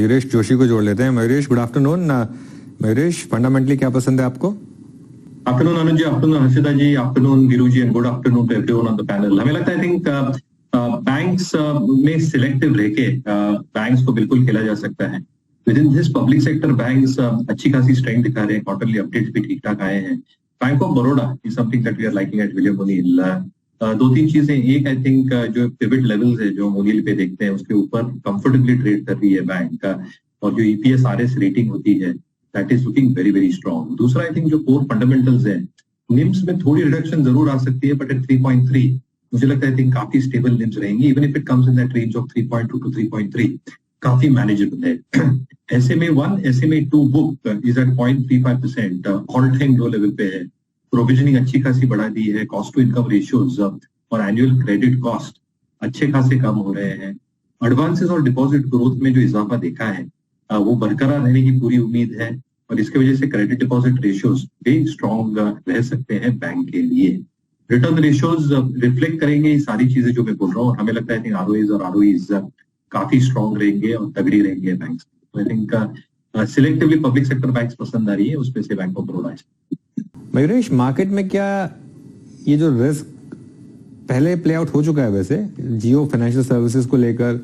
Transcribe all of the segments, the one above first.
मयूरेश जोशी को जोड़ लेते हैं। Mayuresh, good afternoon. Mayuresh, fundamentally क्या पसंद है आपको? Afternoon Anuj ji, afternoon Harshita ji, afternoon Veeru ji, and good afternoon to everyone on the panel. हमें लगता है आई थिंक बैंक्स में सिलेक्टिव रहके बैंक्स को बिल्कुल खेला जा सकता है। Within this public sector banks अच्छी खासी स्ट्रेंथ दिखा रहे हैं, क्वार्टरली अपडेट्स भी ठीक ठाक आए हैं। Bank of Baroda is something that we are liking at William O'Neil. दो तीन चीजें, एक आई थिंक जो पिवट लेवल्स है जो ओनिल पे देखते हैं उसके ऊपर कंफर्टेबली ट्रेड कर रही है बैंक, और जो ईपीएस आरएस रेटिंग होती है that is looking very very strong. दूसरा आई थिंक जो कोर फंडामेंटल्स है, निम्स में थोड़ी रिडक्शन जरूर आ सकती है, बट एट 3.3 मुझे लगता है आई थिंक काफी स्टेबल निम्स रहेंगी, even if it comes in that range of 3.2 to 3.3 काफी मैनेजेबल है। SMA1 SMA2 book is at 0.35%, all time low level पे है। प्रोविजनिंग अच्छी खासी बढ़ा दी है, कॉस्ट टू इनकम रेशियोज और एनुअल क्रेडिट कॉस्ट अच्छे खासे कम हो रहे हैं। एडवांसेस और डिपॉजिट ग्रोथ में जो इजाफा देखा है वो बरकरार रहने की पूरी उम्मीद है, और इसकी वजह से क्रेडिट डिपॉजिट रेशियोज भी स्ट्रॉन्ग रह सकते हैं बैंक के लिए। रिटर्न रेशियोज रिफ्लेक्ट करेंगे ये सारी चीजें जो मैं बोल रहा हूँ। हमें लगता है आरओएस और आरओईज काफी स्ट्रॉन्ग रहेंगे और तगड़ी रहेंगे banks. I think selectively public sector banks पसंद आ रही है, उसमें से bank of Baroda. Mayuresh, market में क्या ये जो रिस्क पहले प्ले आउट हो चुका है वैसे जियो फाइनेंशियल सर्विसेज को लेकर,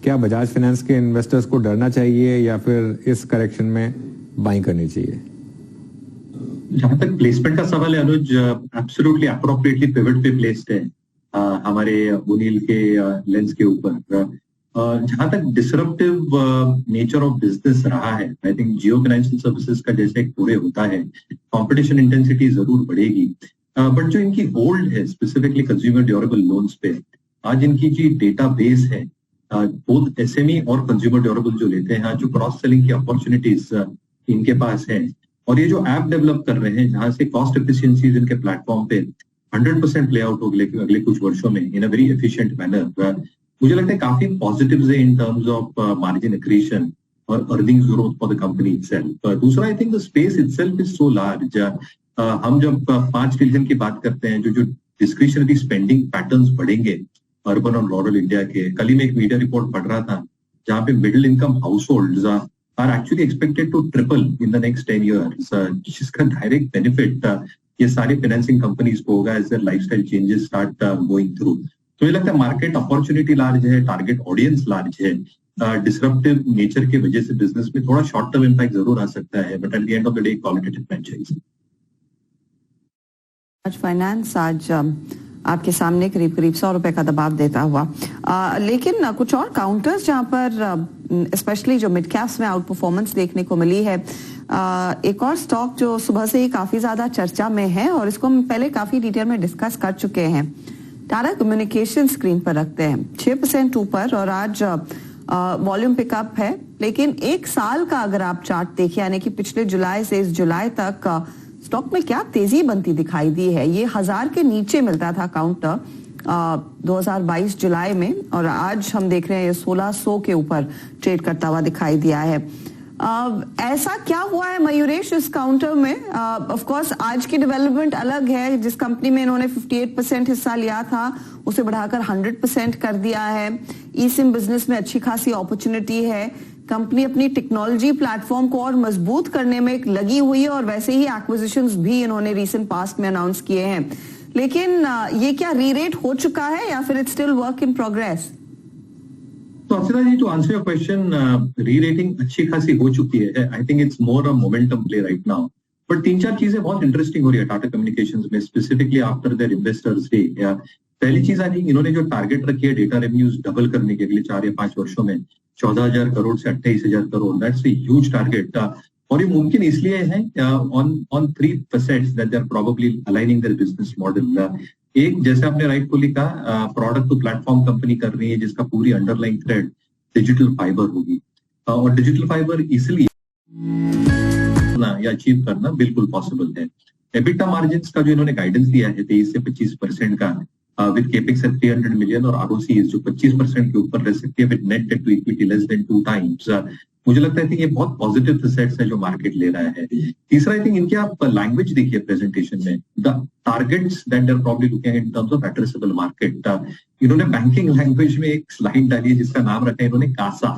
क्या बजाज फाइनेंस के इन्वेस्टर्स को डरना चाहिए या फिर इस करेक्शन में बाइंग करनी चाहिए? जहां तक प्लेसमेंट का सवाल है अनुज, एब्सोल्युटली अप्रोप्रिएटली पिवट पे प्लेस्ड है हमारे ओनिल के लेंस के ऊपर। जहां तक डिसरप्टिव नेचर ऑफ बिजनेस रहा है, I think Jio financial services का जैसे एक पूरे होता है, कंपटीशन इंटेंसिटी जरूर बढ़ेगी, बट जो इनकी होल्ड है स्पेसिफिकली कंज्यूमर ड्यूरेबल लोन्स पे, आज इनकी जो डेटा बेस है बोथ एसएमई और कंज्यूमर ड्यूरेबल जो लेते हैं, जो क्रॉस सेलिंग की अपॉर्चुनिटीज इनके पास है, और ये जो ऐप डेवलप कर रहे हैं जहां से कॉस्ट एफिशिएंसीज इनके प्लेटफॉर्म पे 100% प्ले आउट हो अगले कुछ वर्षों में in a very efficient manner, मुझे लगता है काफी पॉजिटिव्स है in terms of margin accretion और earnings growth for the company itself. दूसरा I think the space itself is so large. हम जब 5 ट्रिलियन की बात करते हैं, जो डिस्क्रिशनरी स्पेंडिंग पैटर्न्स बढ़ेंगे अर्बन और रूरल इंडिया के, कल ही में एक मीडिया रिपोर्ट पढ़ रहा था जहां पे middle income households are actually expected to triple in the next 10 years, जिसका डायरेक्ट बेनिफिट ये सारी फाइनेंसिंग कंपनीज को होगा as their lifestyle changes start going through. तो ये लगता है मार्केट अपॉर्चुनिटी लार्ज है, टारगेट ऑडियंस लार्ज है, डिसरप्टिव नेचर की वजह से बिजनेस में थोड़ा शॉर्ट टर्म इम्पैक्ट जरूर आ सकता है, but at the end of the day qualitative franchise. Finance आज आपके सामने करीब करीब 100 रुपए का दबाव देता हुआ, लेकिन कुछ और काउंटर्स जहां पर स्पेशली जो मिड कैप्स में आउट परफॉर्मेंस देखने को मिली है। एक और स्टॉक जो सुबह से ही काफी ज्यादा चर्चा में है और इसको हम पहले काफी डिटेल में डिस्कस कर चुके हैं, टाटा कम्युनिकेशन स्क्रीन पर रखते हैं 6% ऊपर, और आज वॉल्यूम पिकअप है। लेकिन एक साल का अगर आप चार्ट देखिए, यानी कि पिछले जुलाई से इस जुलाई तक स्टॉक में क्या तेजी बनती दिखाई दी है। ये 1000 के नीचे मिलता था काउंटर 2022 जुलाई में, और आज हम देख रहे हैं ये 1600 के ऊपर ट्रेड करता हुआ दिखाई दिया है। ऐसा क्या हुआ है मयूरेश इस काउंटर में? ऑफ कोर्स आज की डेवलपमेंट अलग है, जिस कंपनी में इन्होंने 58% हिस्सा लिया था उसे बढ़ाकर 100% कर दिया है। ई सिम बिजनेस में अच्छी खासी अपॉर्चुनिटी है, कंपनी अपनी टेक्नोलॉजी प्लेटफॉर्म को और मजबूत करने में लगी हुई है, और वैसे ही एक्विजिशंस भी इन्होंने रीसेंट पास्ट में अनाउंस किए हैं। लेकिन ये क्या रीरेट हो चुका है या फिर it's still work in progress? तो अक्षरा जी, टू आंसर योर क्वेश्चन, री-रेटिंग अच्छी खासी हो चुकी है। I think it's more a momentum play right now, but 3-4 चीजें बहुत इंटरेस्टिंग हो रही है टाटा कम्युनिकेशंस में, specifically after their investors day. पहली चीज आई थिंक इन्होंने जो टारगेट रखी है डेटा रेवेन्यूज डबल करने के अगले 4 या 5 वर्षों में, 14,000 करोड़ से 28,000 crore, that's a huge target. और ये मुमकिन इसलिए है on 3 facets that they are probably aligning their business model. एक, जैसे आपने राइटफुली कहा, प्रोडक्ट टू प्लेटफॉर्म कंपनी कर रही है जिसका पूरी अंडरलाइंग थ्रेड डिजिटल फाइबर होगी, और डिजिटल फाइबर इसलिए या अचीव करना बिल्कुल पॉसिबल है। एबिटा मार्जिन्स का जो इन्होंने गाइडेंस दिया है 23 से 25% का, विद केपेक्स एट 300 मिलियन, और आरओसी जो 25% के ऊपर रह सकती है, with net debt to equity less than 2 times, मुझे लगता है कि ये बहुत पॉजिटिव सेट्स है जो मार्केट ले रहा है। तीसरा, आई थिंक इनके आप लैंग्वेज देखिए प्रेजेंटेशन में, the targets that they are probably looking in terms of addressable market. इन्होंने बैंकिंग लैंग्वेज में एक स्लाइड डाली है जिसका नाम रखा है इन्होंने Kasa,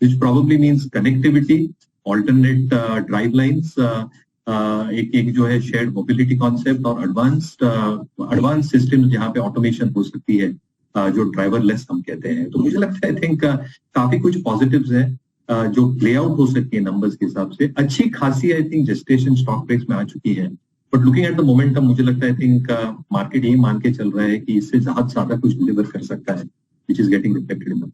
which probably means connectivity, alternate drive lines, एक जो है शेयर्ड मोबिलिटी कॉन्सेप्ट और एडवांस सिस्टम जहाँ पे ऑटोमेशन हो सकती है, जो ड्राइवरलेस हम कहते हैं। तो मुझे लगता है आई थिंक काफी कुछ पॉजिटिव्स हैं जो प्ले आउट हो सकती है नंबर्स के हिसाब से। अच्छी खासी I think gestation stock price में आ चुकी है, but looking at the momentum मुझे लगता है आई थिंक मार्केट यही मान के चल रहा है कि इससे ज्यादा कुछ डिलीवर कर सकता है, which is getting reflected in the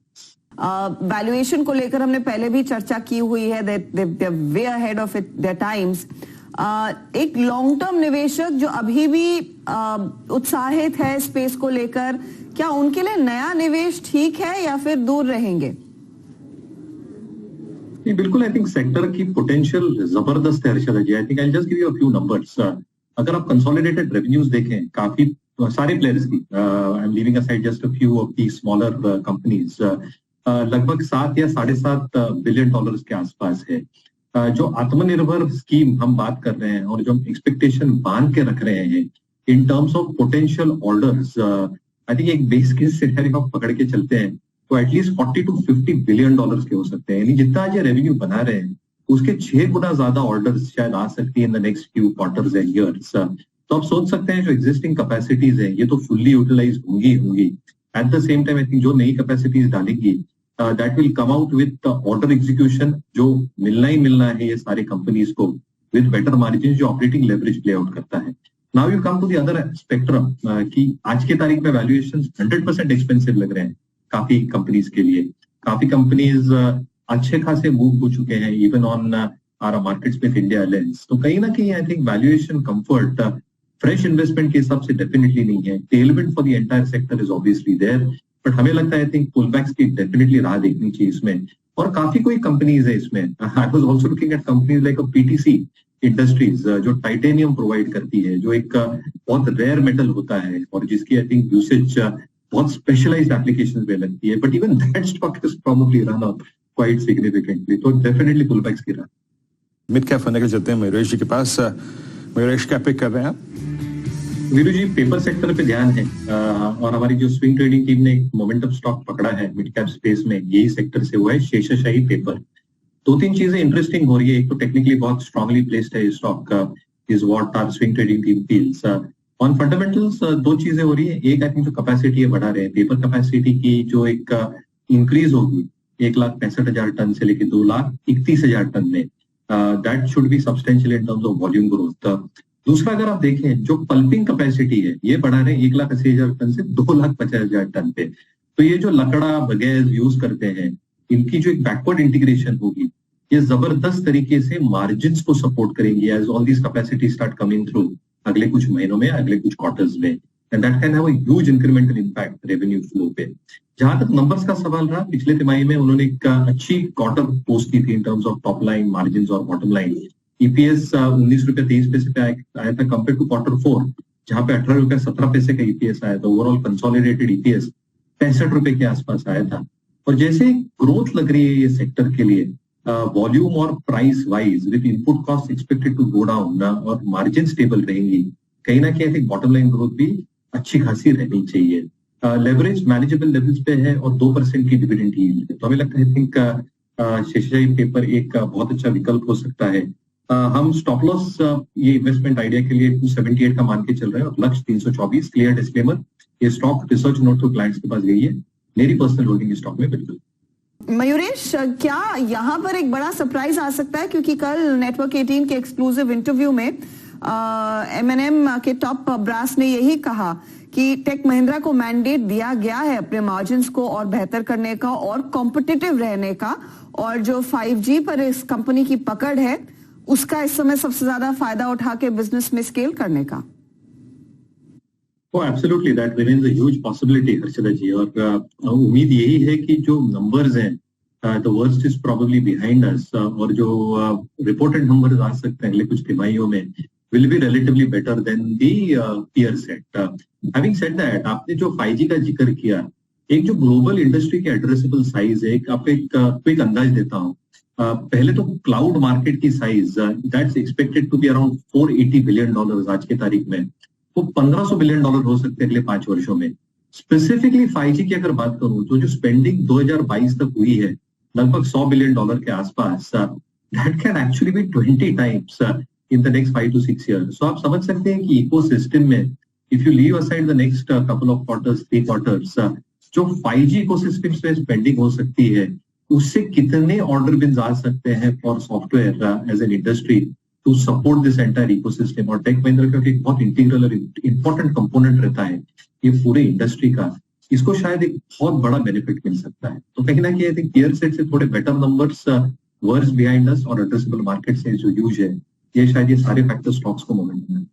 valuation को लेकर हमने पहले भी चर्चा की हुई है, they were ahead of it their times. एक लॉन्ग टर्म निवेशक जो अभी भी उत्साहित है स्पेस को लेकर, क्या उनके लिए नया निवेश ठीक है या फिर दूर रहेंगे? बिल्कुल, आई थिंक सेक्टर की पोटेंशियल जबरदस्त है Harshada ji. I think I just give you a few numbers. अगर आप कंसोलिडेटेड रेवेन्यूज देखें काफी सारे प्लेयर्स की, I am leaving aside just a few of the smaller companies, लगभग 7 या 7.5 बिलियन डॉलर्स के आसपास है। जो आत्मनिर्भर स्कीम हम बात कर रहे हैं और जो हम एक्सपेक्टेशन बांध के रख रहे हैं इन terms of potential orders, I think एक बेस केस सिनेरियो आप पकड़ के चलते हैं तो एटलीस्ट 40 to 50 बिलियन डॉलर्स के हो सकते हैं। यानी जितना आज ये रेवेन्यू बना रहे हैं उसके 6 गुना ज्यादा ऑर्डर्स शायद आ सकती है इन the next few quarters and years. तो आप सोच सकते हैं जो एग्जिस्टिंग कैपेसिटीज है ये तो फुल्ली यूटिलाइज होंगी। At the same time I think जो नई कैपेसिटीज डालेगी that will come out with order execution जो मिलना ही मिलना है ये सारी कंपनीज को, with better margins जो ऑपरेटिंग लेवरेज प्ले आउट करता है। Now you come to the other spectrum कि आज के तारीख में वैल्यूएशंस 100% एक्सपेंसिव लग रहे हैं काफी कंपनीज के लिए। काफी कंपनीज अच्छे खासे मूव हो चुके हैं even on our markets with India lens. तो कहीं ना कहीं I think valuation comfort fresh investment के हिसाब से डेफिनेटली नहीं है। Tailwind for the entire sector is obviously there, but हमें लगता है आई थिंक पुलबैक्स की डेफिनेटली राह देखनी चाहिए इसमें। और काफी कोई कंपनीज है इसमें। I was also looking at companies like PTC industries जो टाइटेनियम प्रोवाइड करती है, जो एक बहुत रेयर मेटल होता है और जिसकी आई थिंक यूसेज बहुत स्पेशलाइज्ड एप्लीकेशंस में लगती है, but even that stock is probably run up quite significantly. तो डेफिनेटली पुलबैक्स की राह। मिड कैप फंड के चलते हैं मयूरेश जी के पास। मयूरेश क्या पिक कर रहे हैं आप? वीरू जी, पेपर सेक्टर पे ध्यान है और हमारी जो स्विंग ट्रेडिंग टीम ने मोमेंटम स्टॉक पकड़ा है मिड कैप स्पेस में, यही सेक्टर से हुआ है शेषशाही पेपर। 2-3 चीजें इंटरेस्टिंग हो रही है। एक तो टेक्निकली बहुत स्ट्रांगली प्लेस्ड है stock, is what our swing trading team feels. On fundamentals 2 चीजें हो रही है। एक आई थिंक जो कैपेसिटी है बढ़ा रहे हैं, पेपर कैपेसिटी की जो एक इंक्रीज होगी 1,65,000 टन से लेकर 2,31,000 टन में, that should be substantial in terms of volume growth. दूसरा अगर आप देखें जो पल्पिंग कैपेसिटी है ये बढ़ा रहे हैं 1,80,000 टन से 2,50,000 टन पे। तो ये जो लकड़ा बगैर यूज करते हैं इनकी जो एक बैकवर्ड इंटीग्रेशन होगी ये जबरदस्त तरीके से मार्जिन को सपोर्ट करेंगी as all this capacity start coming through अगले कुछ महीनों में, अगले कुछ क्वार्टर्स में, and that can have a huge incremental impact revenue flow पे। जहां तक नंबर्स का सवाल रहा, पिछले तिमाही में उन्होंने एक अच्छी क्वार्टर पोस्ट की थी इन terms of top line, margin और बॉटम लाइन। ईपीएस 19 रुपए 23 पैसे पे आया था कंपेयर टू Q4 जहां पे 18 रुपए 17 पैसे का ईपीएस आया था। ओवरऑल कंसोलिडेटेड ईपीएस 65 रुपए के आसपास आया था। और जैसे ग्रोथ लग रही है ये सेक्टर के लिए वॉल्यूम और price wise with input cost expected to go down और मार्जिन स्टेबल रहेंगी, कहीं ना कहीं I think bottom line growth भी अच्छी खासी रहनी चाहिए। लेवरेज मैनेजेबल लेवल्स पे है और 2% की डिविडेंड यील्ड है। तो हमें लगता है आई थिंक शेषशाही पेपर एक बहुत अच्छा विकल्प हो सकता है। हम स्टॉप लॉस ये इन्वेस्टमेंट आइडिया के लिए 278 का मान के चल रहे हैं और लक्ष्य 324। क्लियर डिस्क्लेमर, ये स्टॉक रिसर्च नोट तो क्लाइंट्स के पास गई है, मेरी पर्सनल होल्डिंग स्टॉक में बिल्कुल। मयूरेश, क्या यहाँ पर एक बड़ा सरप्राइज आ सकता है? क्योंकि कल नेटवर्क 18 के एक्सक्लूसिव इंटरव्यू में M&M के टॉप ब्रास ने यही कहा कि टेक महिंद्रा को मैंडेट दिया गया है अपने मार्जिन्स को और बेहतर करने का और कॉम्पिटिटिव रहने का, और जो 5G पर इस कंपनी की पकड़ है उसका इस समय सबसे ज्यादा फायदा उठा के बिजनेस में स्केल करने का। Absolutely that remains a huge possibility Harshada ji. और उम्मीद यही है कि जो नंबर्स हैं the worst is probably behind us, और जो रिपोर्टेड नंबर्स आ सकते हैं अगले कुछ तिमाहियों में will be relatively better than the peer set. Having said that, आपने जो 5G का जिक्र किया, एक जो ग्लोबल इंडस्ट्री के एड्रेसेबल साइज है, आपको एक क्विक अंदाज देता हूँ। पहले तो क्लाउड मार्केट की size that's expected to be around $480 billion आज की तारीख में, वो $1,500 बिलियन हो सकते हैं अगले 5 वर्षों में। स्पेसिफिकली 5G की अगर बात करूं तो जो स्पेंडिंग 2022 तक हुई है लगभग $100 बिलियन के आसपास, that can actually be 20 times in the next 5 to 6 years. So आप समझ सकते हैं कि इकोसिस्टम में if you leave aside the next couple of quarters, 3 quarters, जो 5G इकोसिस्टम में स्पेंडिंग हो सकती है, उससे कितने ऑर्डर बिन्स आ सकते हैं for software as an industry to support this entire ecosystem. और टेक महिंद्रा का एक बहुत इंटीग्रल और इंपॉर्टेंट कंपोनेंट रहता है ये पूरे इंडस्ट्री का. इसको शायद एक बहुत बड़ा बेनिफिट मिल सकता है. तो कहीं ना कहीं आई थिंक पीयर सेट से थोड़े better numbers versus behind us और एड्रेसेबल मार्केट से जो यूज है, ये शायद ये सारे फैक्टर स्टॉक्स को मोमेंटम